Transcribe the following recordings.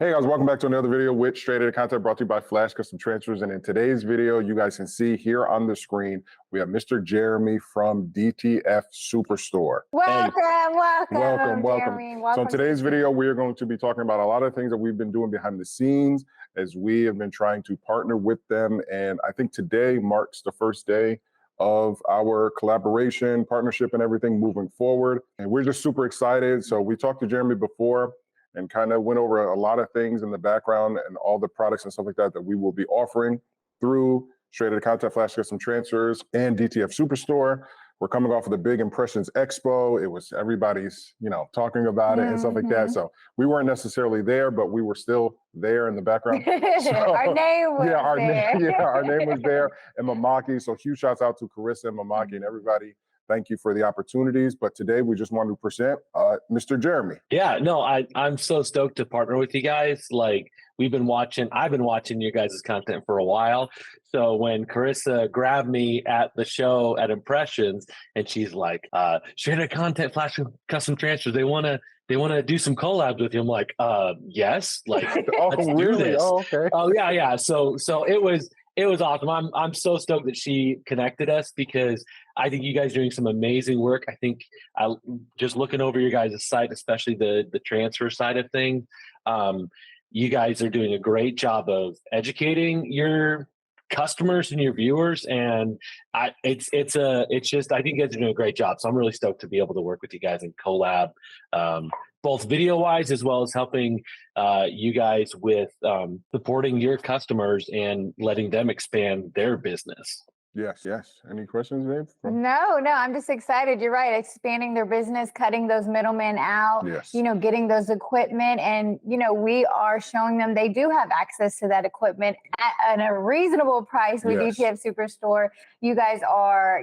Hey guys, welcome back to another video with Straight Outta Content brought to you by Flash Custom Transfers. And in today's video, you guys can see here on the screen, we have Mr. Jeremy from DTF Superstore. Welcome, Welcome. Jeremy. So in Welcome today's video, we are going to be talking about a lot of things that we've been doing behind the scenes as we have been trying to partner with them. And I think today marks the first day of our collaboration, partnership, and everything moving forward. And we're just super excited. So we talked to Jeremy before and kind of went over a lot of things in the background and all the products and stuff like that that we will be offering through Straight Outta Content, Flash Custom Transfers, and DTF Superstore. We're coming off of the Big Impressions Expo. It was everybody's, talking about it and stuff like that. So we weren't necessarily there, but we were still there in the background. So, our name was there. Our name was there. And Mimaki. So huge shouts out to Carissa and Mimaki and everybody. Thank you for the opportunities. But today we just wanted to present Mr. Jeremy. Yeah, no, I'm so stoked to partner with you guys. Like I've been watching you guys' content for a while. So when Carissa grabbed me at the show at Impressions and she's like, Straight Outta Content, Flash Custom Transfers, they want to do some collabs with you. I'm like, yes, like let's do this. Oh, okay. Oh yeah. So it was awesome. I'm so stoked that she connected us because I think you guys are doing some amazing work. I think just looking over your guys' site, especially the transfer side of things, you guys are doing a great job of educating your customers and your viewers, and I think you guys are doing a great job. So I'm really stoked to be able to work with you guys and collab, both video wise as well as helping you guys with supporting your customers and letting them expand their business. Yes. Any questions, Dave? No, I'm just excited. You're right. Expanding their business, cutting those middlemen out, Yes. Getting those equipment. And, we are showing them they do have access to that equipment at a reasonable price with DTF Superstore. You guys are,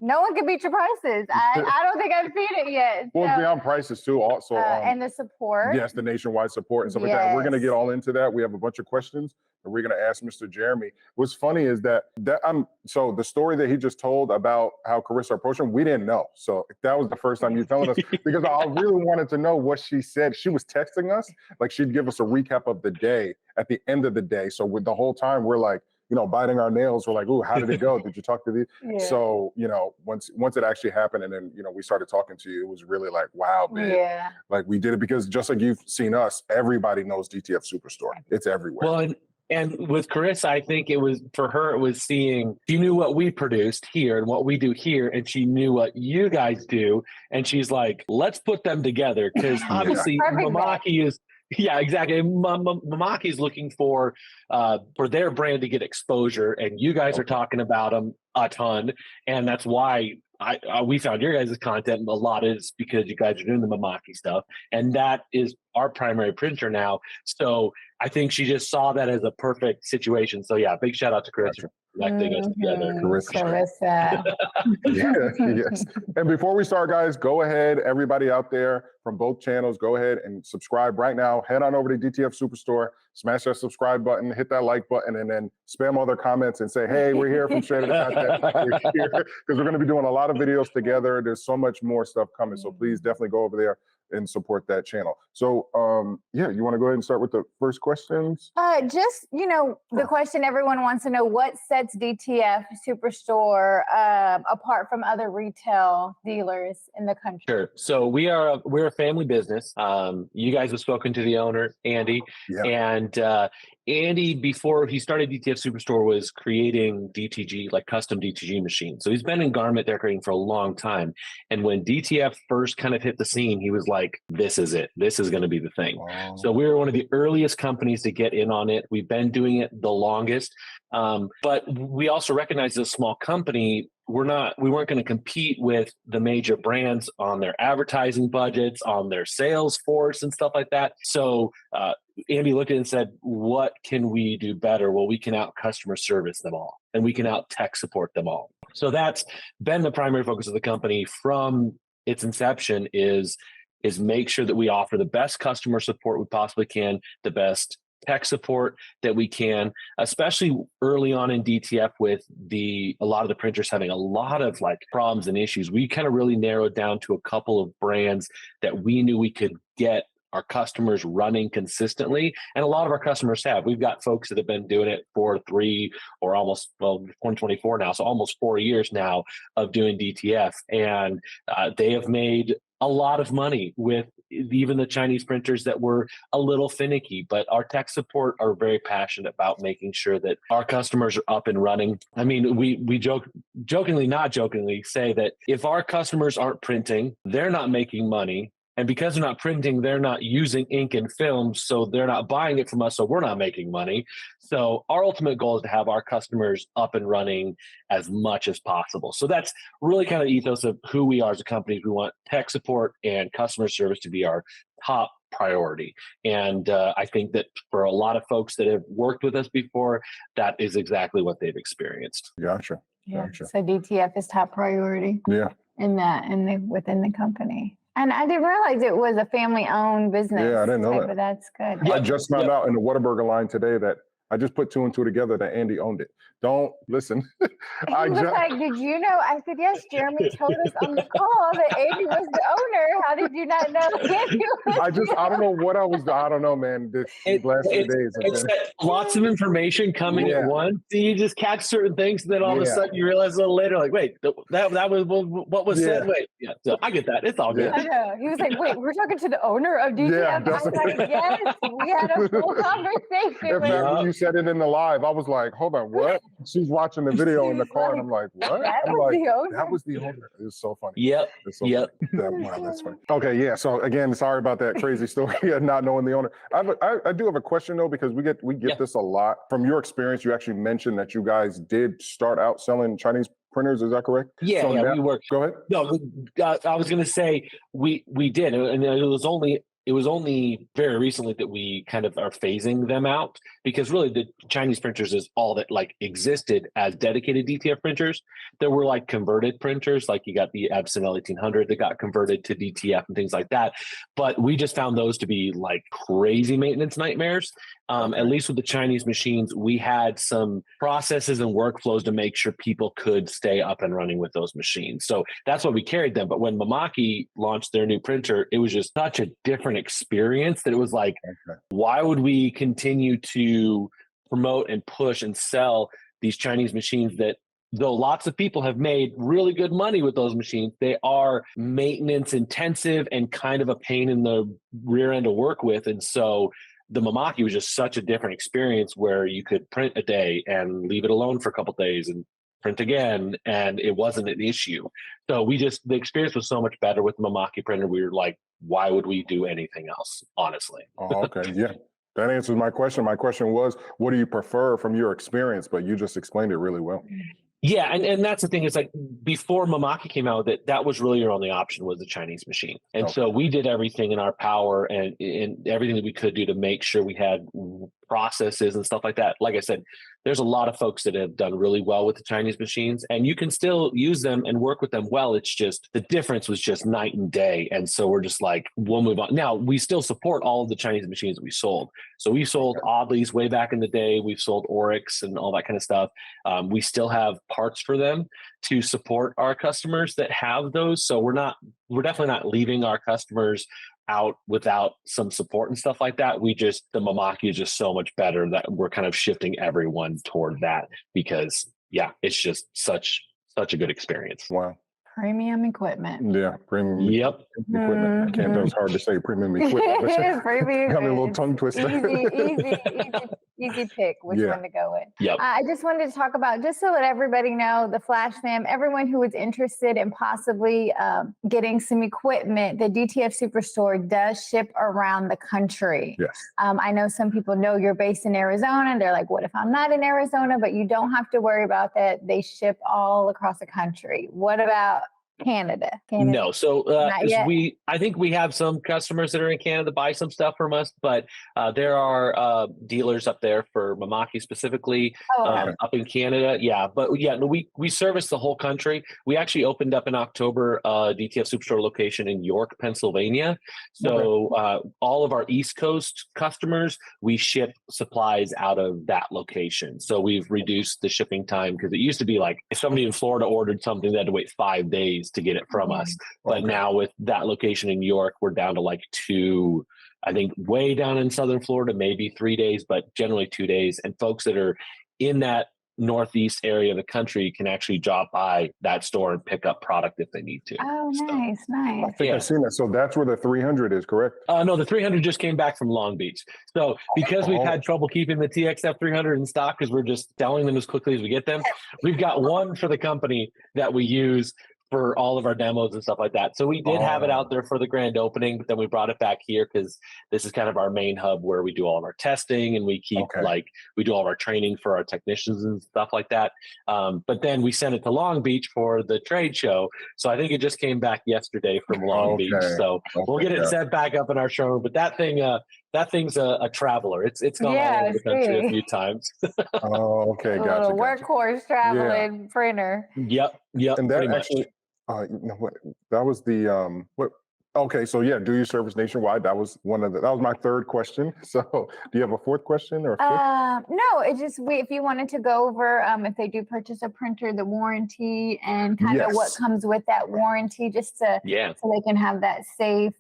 no one can beat your prices. I don't think I've seen it yet. Well, beyond prices too, also. And the support. Yes, the nationwide support and stuff like that. We're going to get all into that. We have a bunch of questions that we're going to ask Mr. Jeremy. What's funny is that so the story that he just told about how Carissa approached him, we didn't know. So that was the first time you telling us, because I really wanted to know what she said. She was texting us, like she'd give us a recap of the day at the end of the day. So with the whole time, we're like, biting our nails. We're like, ooh, how did it go? Did you talk to these? Yeah. So, once it actually happened and then, we started talking to you, it was really like, wow, man. Yeah. Like we did it because just like you've seen us, everybody knows DTF Superstore. It's everywhere. Well, and with Carissa, I think it was seeing, she knew what we produced here and what we do here, and she knew what you guys do. And she's like, let's put them together because obviously Mimaki is, yeah, exactly. Mimaki is looking for their brand to get exposure, and you guys are talking about them a ton, and that's why we found your guys' content. A lot is because you guys are doing the Mimaki stuff, and that is our primary printer now. So I think she just saw that as a perfect situation. So yeah, big shout out to Chris for connecting us together. Carissa. Yes. And before we start, guys, go ahead, everybody out there from both channels, go ahead and subscribe right now. Head on over to DTF Superstore, smash that subscribe button, hit that like button, and then spam all their comments and say, hey, we're here from Straight Outta Content. We're here because we're going to be doing a lot of videos together. There's so much more stuff coming. So please definitely go over there and support that channel. So you want to go ahead and start with the first questions? The question everyone wants to know, what sets DTF Superstore apart from other retail dealers in the country? Sure. So we're a family business. You guys have spoken to the owner, Andy, and Andy, before he started DTF Superstore, was creating DTG, like custom DTG machines. So he's been in garment decorating for a long time. And when DTF first kind of hit the scene, he was like, this is it. This is going to be the thing. Wow. So we were one of the earliest companies to get in on it. We've been doing it the longest. But we also recognize as a small company, we weren't going to compete with the major brands on their advertising budgets, on their sales force and stuff like that. So Andy looked at it and said, what can we do better? Well, we can out customer service them all, and we can out tech support them all. So that's been the primary focus of the company from its inception, is make sure that we offer the best customer support we possibly can, the best tech support that we can, especially early on in DTF with a lot of the printers having a lot of like problems and issues. We kind of really narrowed down to a couple of brands that we knew we could get our customers running consistently. And a lot of our customers have. We've got folks that have been doing it for 3 or almost, 2024 now, so almost 4 years now of doing DTF. And they have made a lot of money with even the Chinese printers that were a little finicky, but our tech support are very passionate about making sure that our customers are up and running. I mean, we jokingly, not jokingly, say that if our customers aren't printing, they're not making money. And because they're not printing, they're not using ink and film, so they're not buying it from us, so we're not making money. So our ultimate goal is to have our customers up and running as much as possible. So that's really kind of the ethos of who we are as a company. We want tech support and customer service to be our top priority. And I think that for a lot of folks that have worked with us before, that is exactly what they've experienced. Gotcha. Yeah. So DTF is top priority. Yeah. Within the company. And I didn't realize it was a family-owned business. Yeah, I didn't know that. But that's good. I just found out in the Whataburger line today that I just put 2 and 2 together that Andy owned it. Don't listen. He was like, did you know? I said, yes, Jeremy told us on the call that Andy was the owner. How did you not know Andy was I don't know what I don't know, man. These last few days. It's lots of information coming at once. So you just catch certain things, and then all of a sudden you realize a little later, like, wait, that was what was said. Wait, so I get that. It's all good. I know. He was like, wait, we're talking to the owner of DTF. Yeah, I was like, yes, we had a full conversation. When you said it in the live, I was like, hold on, what? She's watching the video in the car, and I'm like, what? That was the owner. It was so funny. Yep. So funny. Wow, that's funny. Okay, yeah. So again, sorry about that crazy story of not knowing the owner. I do have a question though, because we get this a lot. From your experience, you actually mentioned that you guys did start out selling Chinese printers. Is that correct? Yeah, so we worked. Go ahead. No, I was going to say we did, and it was only very recently that we kind of are phasing them out, because really the Chinese printers is all that like existed as dedicated DTF printers. There were like converted printers, like you got the Epson L1800 that got converted to DTF and things like that. But we just found those to be like crazy maintenance nightmares. At least with the Chinese machines, we had some processes and workflows to make sure people could stay up and running with those machines. So that's why we carried them. But when Mimaki launched their new printer, it was just such a different experience that it was like, why would we continue to promote and push and sell these Chinese machines that, though lots of people have made really good money with those machines, they are maintenance intensive and kind of a pain in the rear end to work with. And so the Mimaki was just such a different experience where you could print a day and leave it alone for a couple of days and print again, and it wasn't an issue. So the experience was so much better with the Mimaki printer. We were like, why would we do anything else, honestly? Oh, okay. Yeah. That answers my question. My question was, what do you prefer from your experience? But you just explained it really well. Yeah, and that's the thing. It's like before Mimaki came out, that was really your only option was the Chinese machine. And so we did everything in our power and everything that we could do to make sure we had processes and stuff like that. Like I said, there's a lot of folks that have done really well with the Chinese machines, and you can still use them and work with them well. It's just the difference was just night and day. And so we're just like, we'll move on. Now, we still support all of the Chinese machines that we sold. So we sold Audleys way back in the day. We've sold Oryx and all that kind of stuff. We still have parts for them to support our customers that have those. So we're definitely not leaving our customers out without some support and stuff like that. The Mimaki is just so much better that we're kind of shifting everyone toward that, because it's just such a good experience. Wow. Premium equipment. Yeah, premium equipment. I can't, that was hard to say, premium equipment. Premium. Got me a little tongue twister. Easy pick which one to go with. Yep. I just wanted to talk about, just so that everybody know, the Flash Fam, everyone who is interested in possibly getting some equipment, the DTF Superstore does ship around the country. Yes. I know some people know you're based in Arizona, and they're like, what if I'm not in Arizona? But you don't have to worry about that. They ship all across the country. What about Canada? No. So I think we have some customers that are in Canada buy some stuff from us, but there are dealers up there for Mimaki specifically up in Canada. Yeah. But we service the whole country. We actually opened up in October DTF Superstore location in York, Pennsylvania. So all of our East Coast customers, we ship supplies out of that location. So we've reduced the shipping time, because it used to be like if somebody in Florida ordered something, they had to wait 5 days to get it from us. But now with that location in York, we're down to like 2 I think way down in Southern Florida, maybe 3 days, but generally 2 days. And folks that are in that Northeast area of the country can actually drop by that store and pick up product if they need to. Oh, nice, I nice. think I've seen that. So that's where the 300 is, correct? No, the 300 just came back from Long Beach. So because we've had trouble keeping the TXF 300 in stock because we're just selling them as quickly as we get them, we've got one for the company that we use for all of our demos and stuff like that. So we did have it out there for the grand opening, but then we brought it back here because this is kind of our main hub where we do all of our testing and we keep we do all of our training for our technicians and stuff like that. But then we sent it to Long Beach for the trade show. So I think it just came back yesterday from Long Beach. So we'll get it set back up in our showroom. But that thing's a traveler. It's gone all over the country a few times. Okay, a little workhorse traveling printer. Yep. And that actually, you know what? That was the what? Okay, so yeah, do you service nationwide? That was that was my third question. So do you have a fourth question or fifth? No, it's just if you wanted to go over if they do purchase a printer, the warranty and kind of what comes with that warranty, just to so they can have that safe.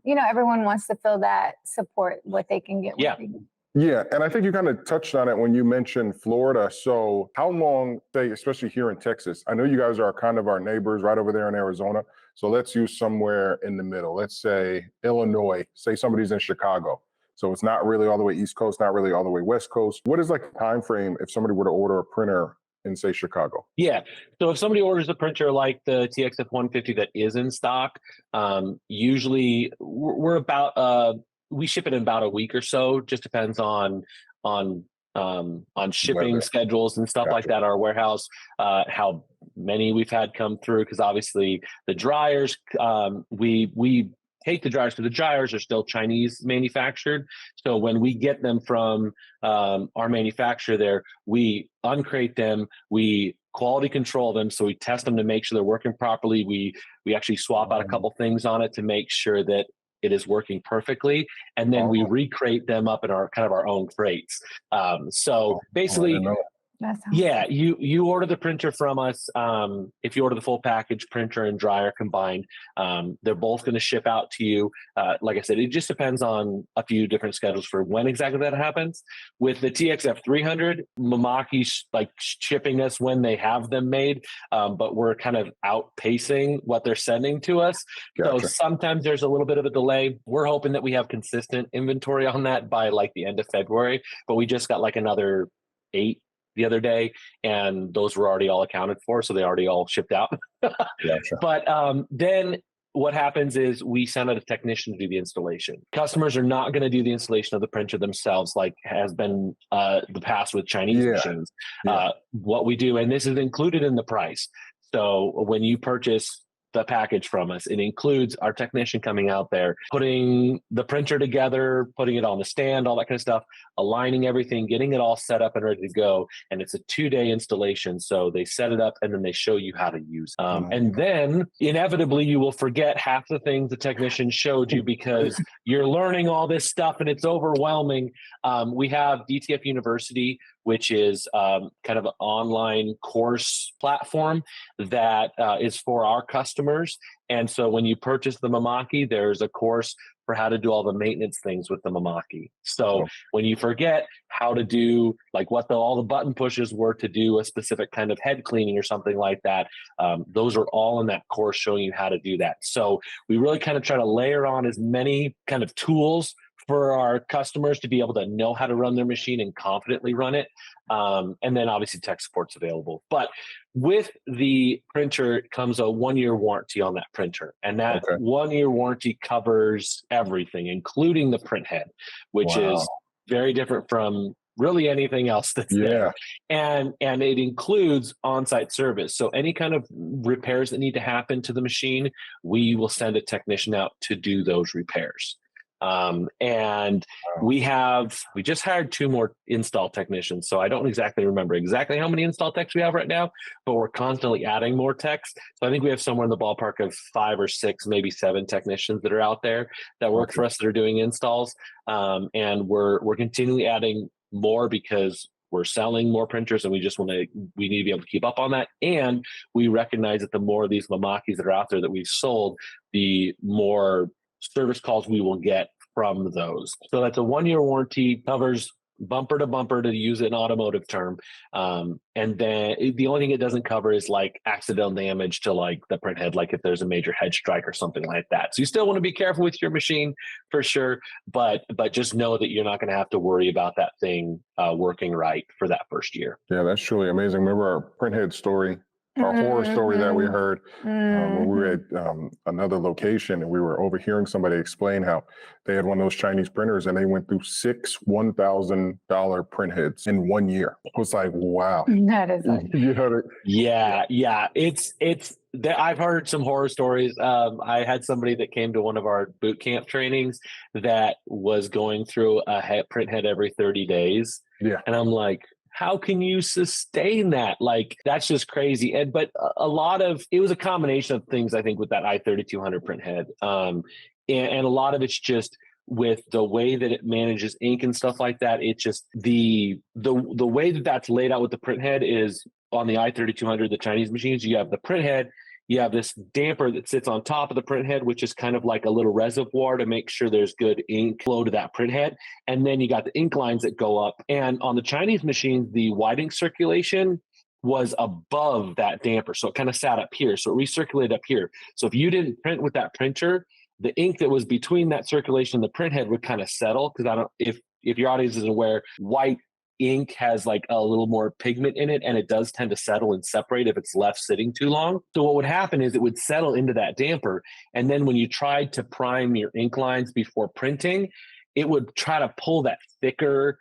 You know, everyone wants to feel that support, what they can get. Yeah, and I think you kind of touched on it when you mentioned Florida. So how long, say, especially here in Texas, I know you guys are kind of our neighbors right over there in Arizona. So let's use somewhere in the middle. Let's say Illinois, say somebody's in Chicago. So it's not really all the way East Coast, not really all the way West Coast. What is like the time frame if somebody were to order a printer in, say, Chicago? Yeah. So if somebody orders a printer like the TXF 150 that is in stock, usually we're about we ship it in about a week or so. Just depends on shipping schedules and stuff like that. Our warehouse, how many we've had come through, because obviously the dryers, we take the dryers because the dryers are still Chinese manufactured. So when we get them from our manufacturer there, we uncrate them, we quality control them, so we test them to make sure they're working properly. We actually swap out a couple things on it to make sure that it is working perfectly, and then we recrate them up in our kind of our own crates. So basically, you order the printer from us. If you order the full package, printer and dryer combined, they're both going to ship out to you. Like I said, it just depends on a few different schedules for when exactly that happens. With the TXF 300, Mimaki's like shipping us when they have them made, but we're kind of outpacing what they're sending to us. So sometimes there's a little bit of a delay. We're hoping that we have consistent inventory on that by like the end of February, but we just got like another 8 the other day, and those were already all accounted for, so they already all shipped out. But then what happens is we send out a technician to do the installation. Customers are not going to do the installation of the printer themselves, like has been the past with Chinese machines. What we do, and this is included in the price. So when you purchase the package from us, it includes our technician coming out there, putting the printer together, putting it on the stand, all that kind of stuff, aligning everything, getting it all set up and ready to go. And it's a 2-day installation. So they set it up and then they show you how to use it. And then inevitably you will forget half the things the technician showed you because you're learning all this stuff and it's overwhelming. We have DTF University, which is kind of an online course platform that is for our customers. And so when you purchase the Mimaki, there's a course for how to do all the maintenance things with the Mimaki. So when you forget how to do, like what all the button pushes were to do a specific kind of head cleaning or something like that, those are all in that course showing you how to do that. So we really kind of try to layer on as many kind of tools for our customers to be able to know how to run their machine and confidently run it. And then obviously tech support's available. But with the printer comes a 1-year warranty on that printer. And that 1-year warranty covers everything, including the print head, which is very different from really anything else that's there. And it includes on-site service. So any kind of repairs that need to happen to the machine, we will send a technician out to do those repairs. And we just hired 2 more install technicians. So I don't exactly remember exactly how many install techs we have right now, but we're constantly adding more techs. So I think we have somewhere in the ballpark of 5 or 6, maybe 7 technicians that are out there that work for us that are doing installs. And we're continually adding more because we're selling more printers and we need to be able to keep up on that. And we recognize that the more of these Mimakis that are out there that we've sold, the more service calls we will get from those. So that's a 1-year warranty, covers bumper to bumper, to use an automotive term. And then the only thing it doesn't cover is like accidental damage to like the print head, like if there's a major head strike or something like that. So you still want to be careful with your machine for sure, but just know that you're not going to have to worry about that thing working right for that first year. Yeah, that's truly amazing. Remember our print head story, our horror story that we heard when we were at another location, and we were overhearing somebody explain how they had one of those Chinese printers and they went through 6 $1,000 print heads in 1 year. It was like, wow. That is Yeah. It's I've heard some horror stories. I had somebody that came to one of our boot camp trainings that was going through a print head every 30 days. Yeah. And I'm like, how can you sustain that? Like, that's just crazy. But a lot of it was a combination of things, I think, with that i3200 print head. And a lot of it's just with the way that it manages ink and stuff like that. It's just the way that that's laid out with the print head is on the i3200, the Chinese machines, you have the print head. You have this damper that sits on top of the print head, which is kind of like a little reservoir to make sure there's good ink flow to that print head. And then you got the ink lines that go up. And on the Chinese machines, the white ink circulation was above that damper. So it kind of sat up here. So it recirculated up here. So if you didn't print with that printer, the ink that was between that circulation and the print head would kind of settle. Because if your audience isn't aware, white ink has like a little more pigment in it, and it does tend to settle and separate if it's left sitting too long. So what would happen is it would settle into that damper, and then when you tried to prime your ink lines before printing, it would try to pull that thicker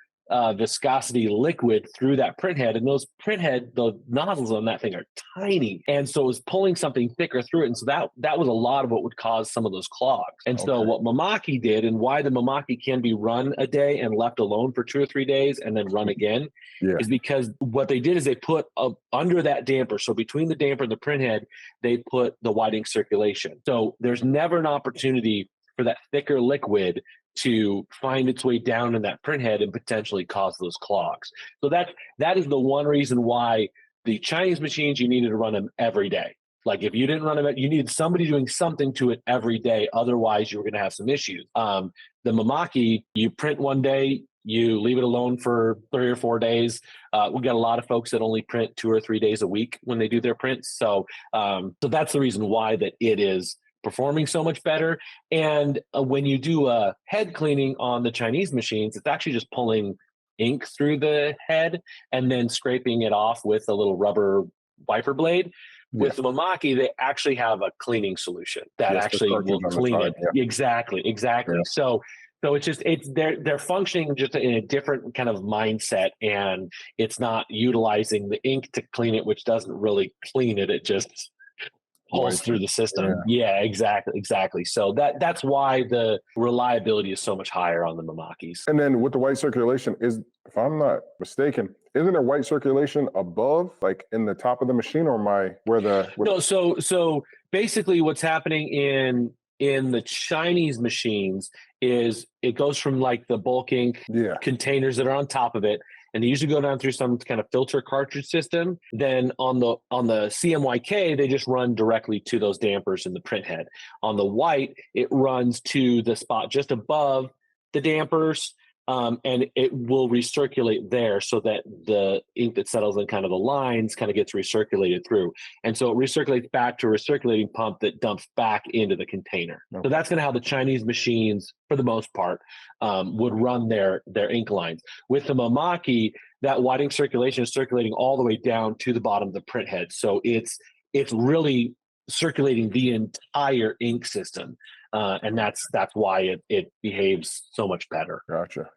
viscosity liquid through that print head, and those the nozzles on that thing are tiny, and so it was pulling something thicker through it, and so that was a lot of what would cause some of those clogs. And so what Mimaki did, and why the Mimaki can be run a day and left alone for 2 or 3 days and then run again, is because what they did is they put under that damper, so between the damper and the print head, they put the white ink circulation. So there's never an opportunity for that thicker liquid to find its way down in that print head and potentially cause those clogs. So that is the one reason why the Chinese machines, you needed to run them every day. Like if you didn't run them, you needed somebody doing something to it every day. Otherwise, you were going to have some issues. The Mimaki, you print one day, you leave it alone for 3 or 4 days. We got a lot of folks that only print 2 or 3 days a week when they do their prints. So that's the reason why that it is performing so much better. And when you do a head cleaning on the Chinese machines, it's actually just pulling ink through the head and then scraping it off with a little rubber wiper blade. With the Mimaki, they actually have a cleaning solution that actually will clean it. Exactly. Yeah. So they're functioning just in a different kind of mindset, and it's not utilizing the ink to clean it, which doesn't really clean it. It just pulls through the system. Yeah, exactly. So that's why the reliability is so much higher on the Mimakis. And then with the white circulation, if I'm not mistaken, isn't there white circulation above, like in the top of the machine, or No, so basically what's happening in the Chinese machines is it goes from like the bulk ink containers that are on top of it, and they usually go down through some kind of filter cartridge system. Then on the CMYK, they just run directly to those dampers in the print head. On the white, it runs to the spot just above the dampers, and it will recirculate there so that the ink that settles in kind of the lines kind of gets recirculated through. And so it recirculates back to a recirculating pump that dumps back into the container. So that's kind of how the Chinese machines, for the most part, would run their ink lines. With the Mimaki, that white ink circulation is circulating all the way down to the bottom of the print head. So it's really circulating the entire ink system. And that's why it behaves so much better. Gotcha.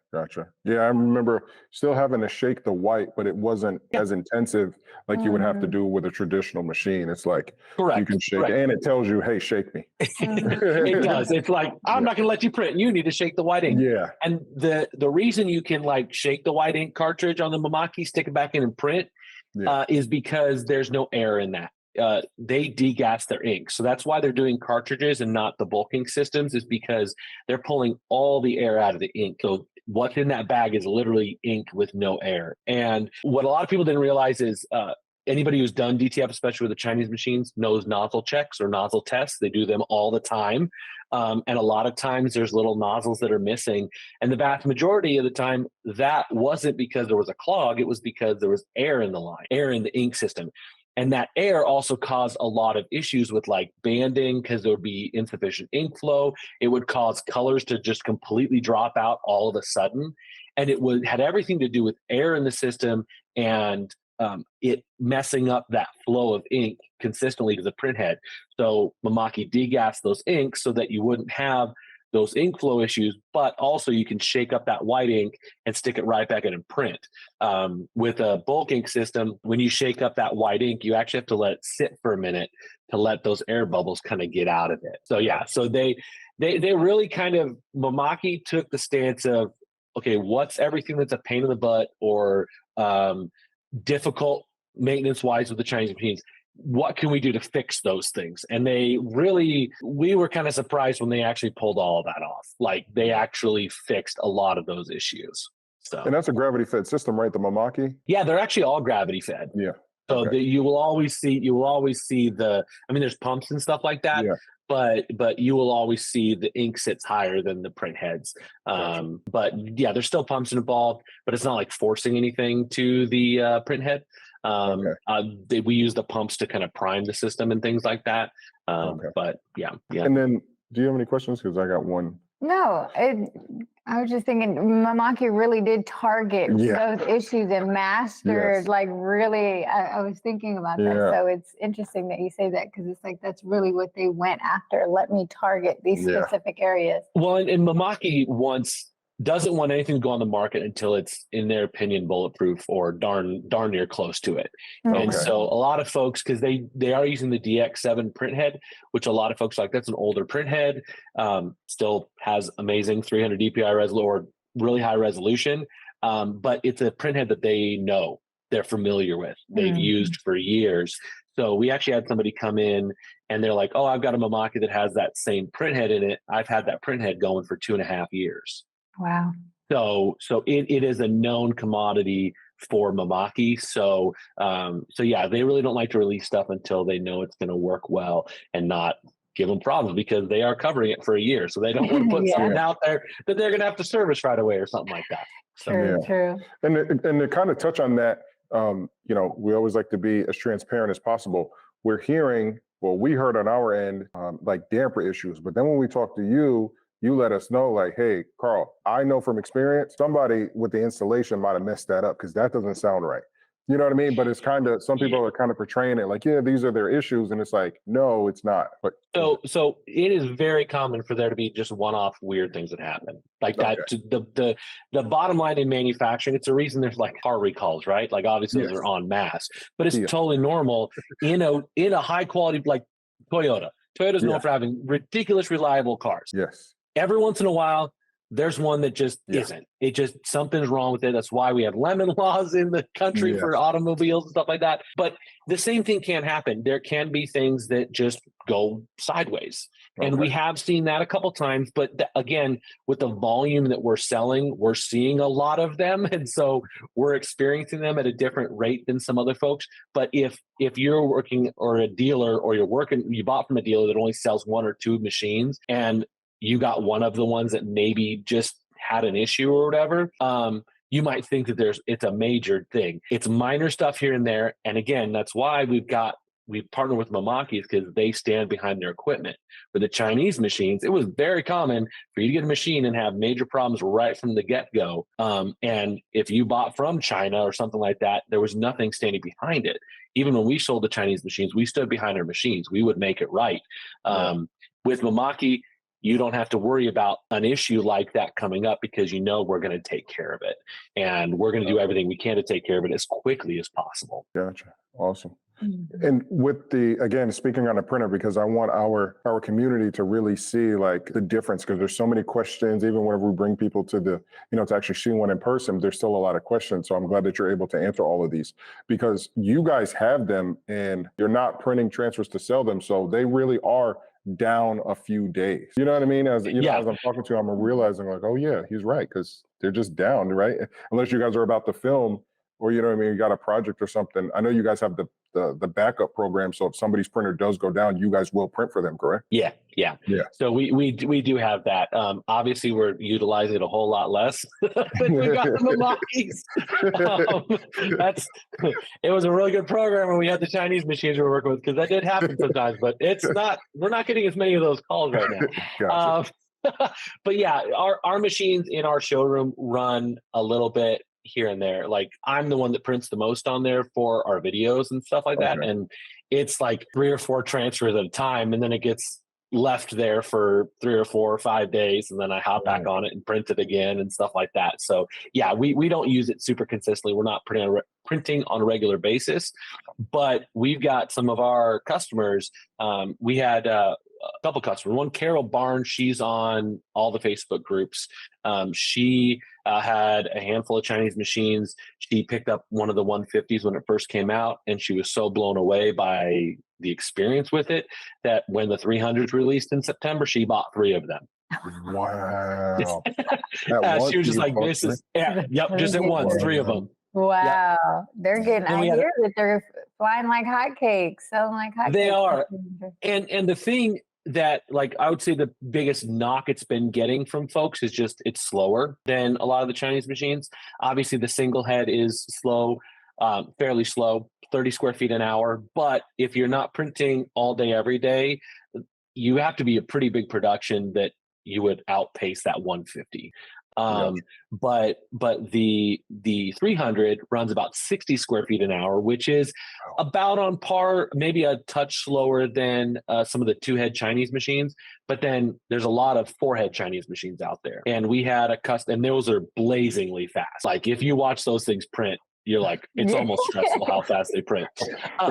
Yeah, I remember still having to shake the white, but it wasn't as intensive like you would have to do with a traditional machine. It's like you can shake, and it tells you, hey, shake me. It does. It's like, I'm not going to let you print. You need to shake the white ink. Yeah. And the reason you can like shake the white ink cartridge on the Mimaki, stick it back in and print, is because there's no air in that. They degas their ink. So that's why they're doing cartridges and not the bulk ink systems, is because they're pulling all the air out of the ink. So what's in that bag is literally ink with no air. And what a lot of people didn't realize is anybody who's done DTF, especially with the Chinese machines, knows nozzle checks or nozzle tests. They do them all the time. And a lot of times there's little nozzles that are missing. And the vast majority of the time, that wasn't because there was a clog. It was because there was air in the line, air in the ink system. And that air also caused a lot of issues with like banding because there would be insufficient ink flow. It would cause colors to just completely drop out all of a sudden. And it had everything to do with air in the system and it messing up that flow of ink consistently to the printhead. So Mimaki degassed those inks so that you wouldn't have those ink flow issues, but also you can shake up that white ink and stick it right back in and print. With a bulk ink system, when you shake up that white ink, you actually have to let it sit for a minute to let those air bubbles kind of get out of it. So yeah, so they really kind of, Mimaki took the stance of, okay, what's everything that's a pain in the butt or difficult maintenance wise with the Chinese machines? What can we do to fix those things? And we were kind of surprised when they actually pulled all of that off. Like they actually fixed a lot of those issues. So, and that's a gravity fed system, right? The Mimaki? Yeah, they're actually all gravity fed. Yeah. So you will always see there's pumps and stuff like that. Yeah. But you will always see the ink sits higher than the print heads. Gotcha. But yeah, there's still pumps involved, but it's not like forcing anything to the print head. We use the pumps to kind of prime the system and things like that. But yeah. And then, do you have any questions? Because I got one. No, I was just thinking Mimaki really did target those issues and mastered like really, I was thinking about that. So it's interesting that you say that because it's like, that's really what they went after. Let me target these specific areas. Well, and Mimaki doesn't want anything to go on the market until it's, in their opinion, bulletproof or darn near close to it. And so a lot of folks, because they are using the DX7 printhead, which a lot of folks like, that's an older printhead, still has amazing 300 DPI resolution or really high resolution, but it's a printhead that they know, they're familiar with, they've used for years. So we actually had somebody come in and they're like, oh, I've got a Mimaki that has that same printhead in it. I've had that printhead going for 2.5 years. Wow. So it is a known commodity for Mimaki. So yeah, they really don't like to release stuff until they know it's going to work well and not give them problems because they are covering it for a year. So they don't want to put something out there that they're going to have to service right away or something like that. So, True. And to kind of touch on that, we always like to be as transparent as possible. We're hearing, we heard on our end, like damper issues, but then when we talk to you, you let us know like, hey, Carl, I know from experience, somebody with the installation might have messed that up because that doesn't sound right. You know what I mean? But it's kind of, some people are kind of portraying it like, yeah, these are their issues. And it's like, no, it's not. But so it is very common for there to be just one-off weird things that happen. Like that, the bottom line in manufacturing, it's a reason there's like car recalls, right? Like obviously they're en masse, but it's totally normal in a high quality, like Toyota's known for having ridiculous reliable cars. Yes. Every once in a while, there's one that just isn't. It just, something's wrong with it. That's why we have lemon laws in the country for automobiles and stuff like that. But the same thing can happen. There can be things that just go sideways. And we have seen that a couple times. But again, with the volume that we're selling, we're seeing a lot of them. And so we're experiencing them at a different rate than some other folks. But if you're working or a dealer or you bought from a dealer that only sells 1 or 2 machines and you got one of the ones that maybe just had an issue or whatever, you might think that it's a major thing. It's minor stuff here and there. And again, that's why we've partnered with Mimaki, because they stand behind their equipment. For the Chinese machines, it was very common for you to get a machine and have major problems right from the get-go. And if you bought from China or something like that, there was nothing standing behind it. Even when we sold the Chinese machines, we stood behind our machines. We would make it right. With Mimaki, you don't have to worry about an issue like that coming up because we're going to take care of it. And we're going to do everything we can to take care of it as quickly as possible. Gotcha. Awesome. And with again, speaking on a printer, because I want our community to really see like the difference, because there's so many questions, even whenever we bring people to to actually see one in person, there's still a lot of questions. So I'm glad that you're able to answer all of these because you guys have them and you're not printing transfers to sell them. So they really are down a few days. You know what I mean? As I'm talking to you, I'm realizing like, oh yeah, he's right, because they're just down, right? Unless you guys are about to film or you know what I mean, you got a project or something. I know you guys have the backup program, so if somebody's printer does go down, you guys will print for them, correct? Yeah. So we do have that. Obviously, we're utilizing it a whole lot less than we got the Mimakis. It was a really good program when we had the Chinese machines we were working with, because that did happen sometimes. But we're not getting as many of those calls right now. Gotcha. But yeah, our machines in our showroom run a little bit here and there. Like, I'm the one that prints the most on there for our videos and stuff like that. And it's like 3 or 4 transfers at a time. And then it gets left there for 3 or 4 or 5 days. And then I hop back on it and print it again and stuff like that. So yeah, we don't use it super consistently. We're not printing on a regular basis, but we've got some of our customers. We had a couple customers. One, Carol Barnes, she's on all the Facebook groups. She had a handful of Chinese machines. She picked up one of the 150s when it first came out, and she was so blown away by the experience with it that when the 300s released in September, she bought 3 of them. Wow. She was just like, this is, just at once, 3 of them. Wow. They're getting, And I we had hear that they're flying like hotcakes, selling like hotcakes. They are. And the thing that, like, I would say the biggest knock it's been getting from folks is just it's slower than a lot of the Chinese machines. Obviously, the single head is slow, fairly slow, 30 square feet an hour. But if you're not printing all day, every day, you have to be a pretty big production that you would outpace that 150. But the 300 runs about 60 square feet an hour, which is about on par, maybe a touch slower than some of the 2-head Chinese machines. But then there's a lot of 4-head Chinese machines out there, and we had a custom, and those are blazingly fast. Like, if you watch those things print, you're like, it's almost stressful how fast they print. But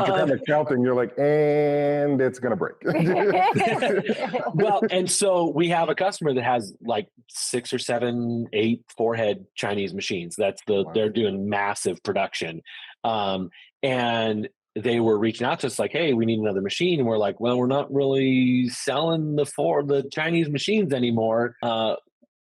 you're kind of counting, you're like, and it's going to break. Well, and so we have a customer that has like 6 or 7, 8 4-head Chinese machines. They're doing massive production. And they were reaching out to us like, hey, we need another machine. And we're like, well, we're not really selling the Chinese machines anymore.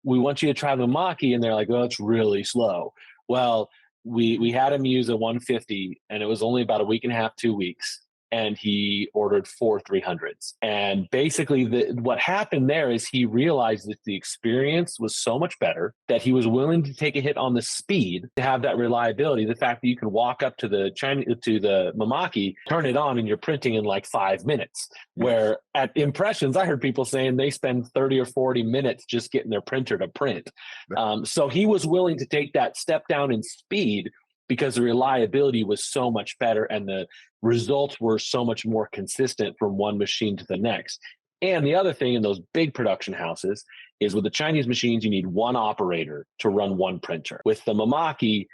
We want you to try the Mimaki. And they're like, oh, it's really slow. Well, we had him use a 150, and it was only about a week and a half, 2 weeks, and he ordered 4 300s. And basically what happened there is he realized that the experience was so much better that he was willing to take a hit on the speed to have that reliability. The fact that you can walk up to the Mimaki, turn it on, and you're printing in like 5 minutes. Where at Impressions, I heard people saying they spend 30 or 40 minutes just getting their printer to print. So he was willing to take that step down in speed because the reliability was so much better and the results were so much more consistent from one machine to the next. And the other thing in those big production houses is with the Chinese machines, you need one operator to run one printer. With the Mimaki,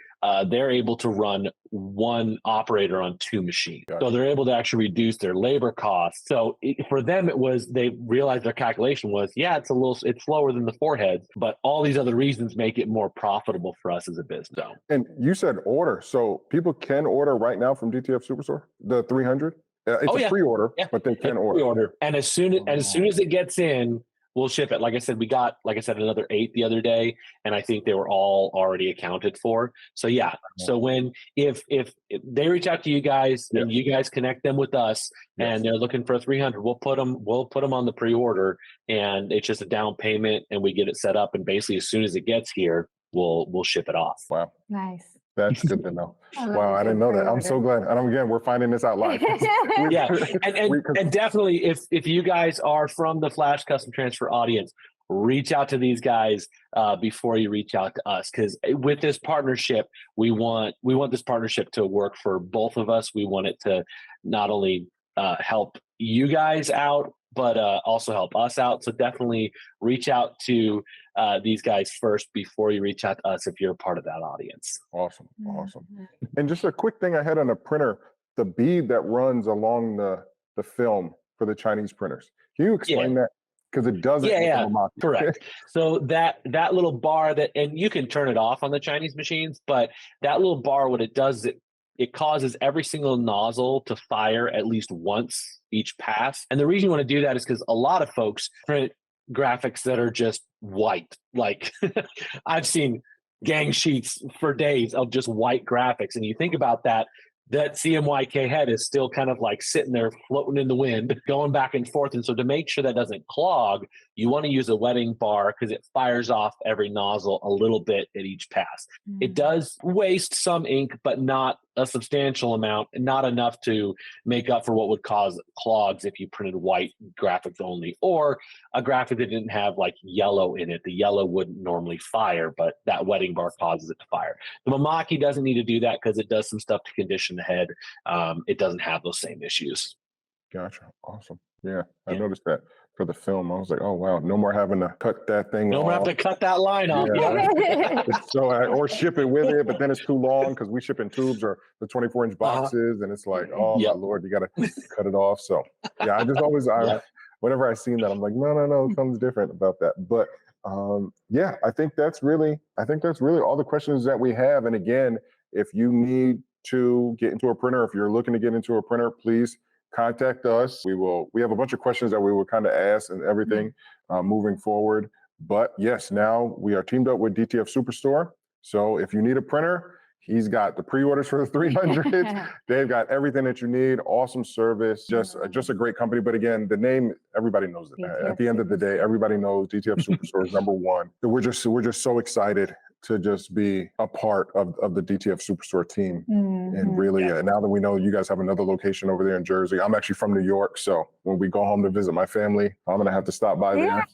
they're able to run one operator on 2 machines. Gotcha. So they're able to actually reduce their labor costs. So for them, they realized their calculation was, it's slower than the 4-heads, but all these other reasons make it more profitable for us as a business. So. And you said order. So people can order right now from DTF Superstore, the 300? It's a pre-order, but they can order. Pre-order. And as soon as it gets in, we'll ship it. Like I said, we got, another 8 the other day, and I think they were all already accounted for. So yeah. So if they reach out to you guys and you guys connect them with us and they're looking for a 300, we'll put them on the pre-order, and it's just a down payment, and we get it set up. And basically, as soon as it gets here, we'll ship it off. Wow. Nice. That's good to know. Wow, I didn't know that. I'm so glad. And again, we're finding this out live. Yeah, and definitely, if you guys are from the Flash Custom Transfer audience, reach out to these guys before you reach out to us, because with this partnership, we want this partnership to work for both of us. We want it to not only help you guys out, but also help us out. So definitely reach out to these guys first before you reach out to us if you're a part of that audience. Awesome. And just a quick thing I had on a printer, the bead that runs along the film for the Chinese printers. Can you explain that? Because it doesn't. Yeah, correct. So that little bar and you can turn it off on the Chinese machines, but that little bar, what it does, it causes every single nozzle to fire at least once each pass. And the reason you want to do that is because a lot of folks print graphics that are just white. Like I've seen gang sheets for days of just white graphics. And you think about that CMYK head is still kind of like sitting there floating in the wind, going back and forth. And so to make sure that doesn't clog, you want to use a wetting bar because it fires off every nozzle a little bit at each pass. It does waste some ink, but not a substantial amount, not enough to make up for what would cause clogs if you printed white graphics only, or a graphic that didn't have like yellow in it. The yellow wouldn't normally fire, but that wetting bar causes it to fire. The Mimaki doesn't need to do that because it does some stuff to condition the head. It doesn't have those same issues. Gotcha. Awesome. Yeah, I noticed that for the film. I was like, oh wow, no more having to cut that thing No off. more have to cut that line off. Yeah. So or ship it with it, but then it's too long because we ship in tubes or the 24-inch boxes, and it's like, oh my Lord, you got to cut it off. So yeah, I just always, whenever I seen that, I'm like, no, something's different about that. But yeah, I think that's really all the questions that we have. And again, if you need to get into a printer, if you're looking to get into a printer, please contact us. We have a bunch of questions that we will kind of ask and everything moving forward. But yes, now we are teamed up with DTF Superstore. So if you need a printer, he's got the pre-orders for the 300s. They've got everything that you need. Awesome service, just a great company. But again, the name, everybody knows it. At the end of the day, everybody knows DTF Superstore is number one. We're just so excited to just be a part of the DTF Superstore team. And really, now that we know you guys have another location over there in Jersey, I'm actually from New York. So when we go home to visit my family, I'm going to have to stop by there.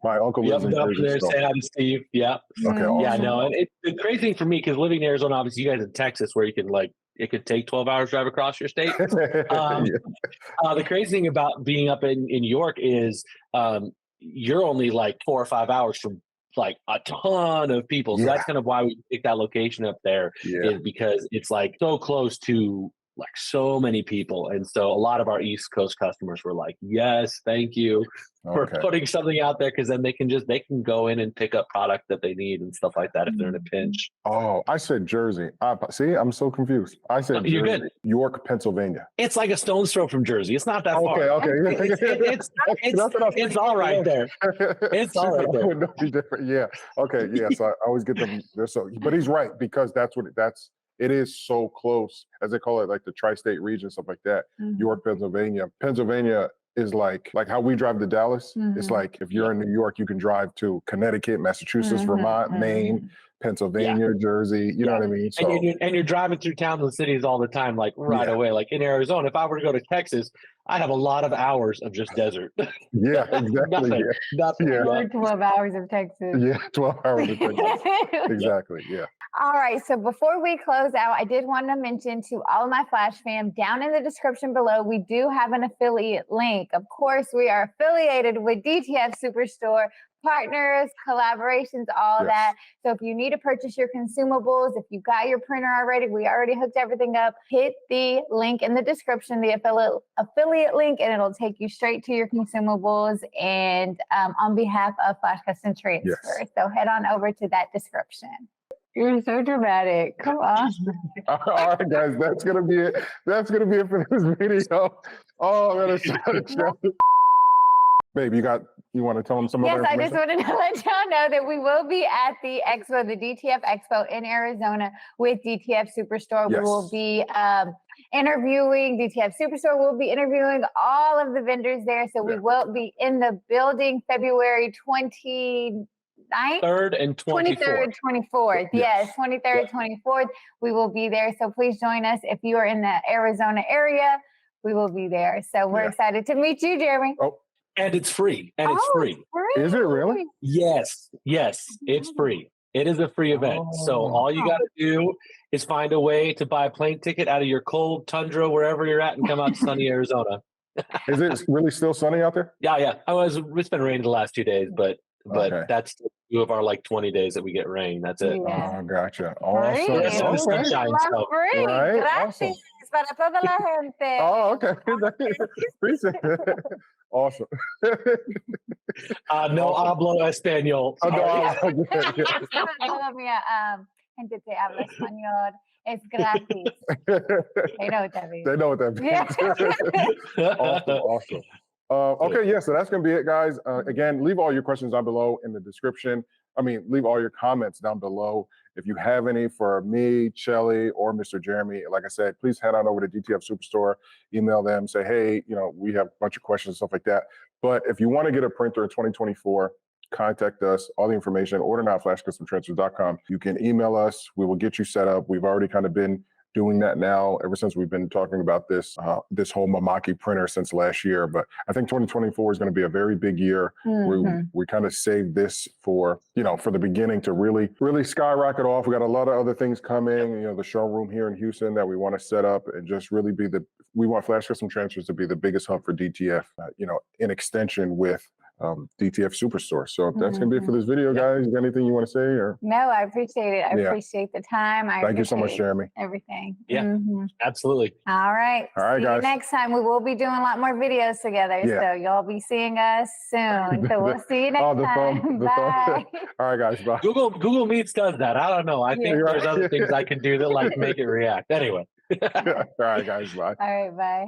My uncle lives in Jersey. There, say hi to Steve. Yeah. Okay, awesome. Yeah, no. And the crazy thing for me, because living in Arizona, obviously you guys in Texas where you can it could take 12 hours drive across your state. The crazy thing about being up in New York is you're only like 4 or 5 hours from like a ton of people. So that's kind of why we picked that location up there, is because it's like so close to like so many people. And so a lot of our East Coast customers were like, yes, thank you for putting something out there, because then they can go in and pick up product that they need and stuff like that if they're in a pinch. Oh, I said Jersey. See, I'm so confused. I said Jersey, good. York, Pennsylvania. It's like a stone's throw from Jersey. It's not that far. Okay. It's all right there. It's all right there. Would not be different. Yeah. Okay. Yeah. So I always get them there. So, but he's right, because it is so close, as they call it, like the tri-state region, stuff like that. York, Pennsylvania. Pennsylvania is like how we drive to Dallas. It's like if you're in New York, you can drive to Connecticut, Massachusetts, Vermont, Maine, Pennsylvania, Jersey. You know what I mean? So, and you're driving through towns and cities all the time, like right away. Like in Arizona, if I were to go to Texas, I have a lot of hours of just desert. Yeah, exactly. Nothing. 12 hours of Texas. Yeah, 12 hours of Texas. Exactly. Yeah. All right. So before we close out, I did want to mention to all my Flash fam, down in the description below, we do have an affiliate link. Of course, we are affiliated with DTF Superstore, partners, collaborations, all that. So if you need to purchase your consumables, if you got your printer already, we already hooked everything up, hit the link in the description, the affiliate link, and it'll take you straight to your consumables, and on behalf of Flash Custom Transfer. So head on over to that description. You're so dramatic. Come on. All right, guys, that's gonna be it. That's gonna be it for this video. Oh, that is so Babe, you want to tell them some other information? Yes, I just wanted to let y'all know that we will be at the expo, the DTF Expo in Arizona with DTF Superstore. We will be interviewing DTF Superstore. We'll be interviewing all of the vendors there. So we will be in the building February 29th. 3rd and 24th. 23rd, 24th. Yes, 23rd, 24th. We will be there. So please join us. If you are in the Arizona area, we will be there. So we're excited to meet you, Jeremy. Oh. And it's free. It's free. Is it really? Yes, it's free. It is a free event. So all you got to do is find a way to buy a plane ticket out of your cold tundra, wherever you're at, and come out to sunny Arizona. Is it really still sunny out there? Yeah. It's been raining the last 2 days, but that's 2 of our like 20 days that we get rain. That's it. Oh, gotcha. Awesome. The rest of the sunshine. So. Right. Awesome. Para toda la gente. Oh, okay. Appreciate it. Awesome. No hablo español. Gente te habla español. Es gratis. They know what that means. They know what that means. Awesome. Okay, so that's going to be it, guys. Again, leave all your questions down below in the description. leave all your comments down below. If you have any for me, Shelly, or Mr. Jeremy, like I said, please head on over to DTF Superstore, email them, say, hey, we have a bunch of questions and stuff like that. But if you want to get a printer in 2024, contact us. All the information, order now, flashcustomtransfers.com. You can email us. We will get you set up. We've already kind of been doing that now ever since we've been talking about this this whole Mimaki printer since last year. But I think 2024 is going to be a very big year. We kind of saved this for for the beginning to really skyrocket off. We got a lot of other things coming. The showroom here in Houston that we want to set up and just really be we want Flash Custom Transfers to be the biggest hub for DTF. In extension with DTF Superstore. So that's going to be it for this video, guys. Is there anything you want to say? Or no, I appreciate it. I appreciate the time. Thank you so much, Jeremy. Everything. Yeah, absolutely. All right. All right, guys. Next time we will be doing a lot more videos together. So y'all be seeing us soon. So we'll see you next time. Bye. All right, guys. Bye. Google Meets does that. I don't know. I think there's other things I can do that make it react. Anyway. All right, guys. Bye. All right. Bye.